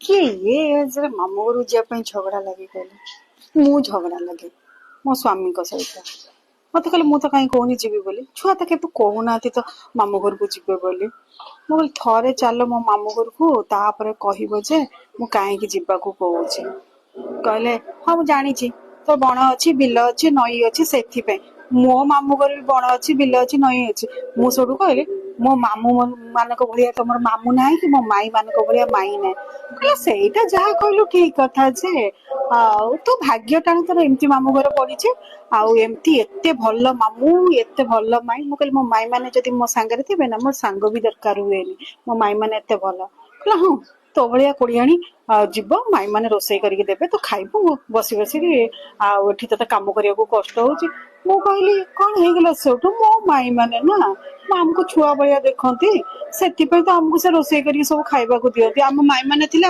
କିଏ ଇଏ ଏଜରେ ମାମୁଁ ଘରକୁ ଯିବା ପାଇଁ ଝଗଡା ଲାଗେ କହିଲେ? ମୁଁ ଝଗଡା ଲାଗେ ମୋ ସ୍ୱାମୀଙ୍କ ସହିତ। ମତେ କହିଲେ ମୁଁ ତ କାହିଁ କହୁନି ଯିବି ବୋଲି। ଛୁଆ ତ କେବେ କହୁନାହାନ୍ତି ତ ମାମୁଁ ଘରକୁ ଯିବେ ବୋଲି। ମୁଁ କହିଲି ଥରେ ଚାଲ ମୋ ମାମୁଁ ଘରକୁ, ତାପରେ କହିବ ଯେ ମୁଁ କାହିଁକି ଯିବାକୁ କହୁଛି। କହିଲେ ହଁ ମୁଁ ଜାଣିଛି ତ ବଣ ଅଛି, ବିଲ ଅଛି, ନଈ ଅଛି, ସେଥିପାଇଁ। ମୋ ମାମୁଁ ଘର ବି ବଣ ଅଛି, ବିଲ ଅଛି, ନଈ ଅଛି। ମୁଁ ସବୁଠୁ କହିଲି ମୋ ମାମୁଁ ମାନଙ୍କ ଭଳିଆ ତମର ମାମୁଁ ନାହିଁ କି ମୋ ମାଇଁ ମାନଙ୍କ ଭଳିଆ ମାଇଁ ନାହିଁ। କହିଲେ ସେଇଟା ଯାହା କହିଲୁ ଠିକ କଥା ଯେ, ଆଉ ତୋ ଭାଗ୍ୟ ଟାଣି ତୋର ଏମିତି ମାମୁଁ ଘର ପଡିଛି, ଆଉ ଏମିତି ଏତେ ଭଲ ମାମୁଁ, ଏତେ ଭଲ ମାଇଁ। ମୁଁ କହିଲି ମୋ ମାଇଁ ମାନେ ଯଦି ମୋ ସାଙ୍ଗରେ ଥିବେ ନା, ମୋ ସାଙ୍ଗ ବି ଦରକାର ହୁଏନି, ମୋ ମାଇଁ ମାନେ ଏତେ ଭଲ। କହିଲା ହଁ ତୋ ଭଳିଆ କୋଡିଆଣି ଯିବ, ମାଇଁ ମାନେ ରୋଷେଇ କରିକି ଦେବେ, ତୁ ଖାଇବୁ ବସି ବସିକି, ଆଉ ଏଠି ତତେ କାମ କରିବାକୁ କଷ୍ଟ ହଉଛି। ମୁଁ କହିଲି କଣ ହେଇଗଲା ସେଠୁ, ମୋ ମାଇଁ ମାନେ ନା ଆମକୁ ଛୁଆ ଭଳିଆ ଦେଖନ୍ତି, ସେଥିପାଇଁ ତ ଆମକୁ ସେ ରୋଷେଇ କରିକି ସବୁ ଖାଇବାକୁ ଦିଅନ୍ତି। ଆମ ମାଇଁ ମାନେ ଥିଲେ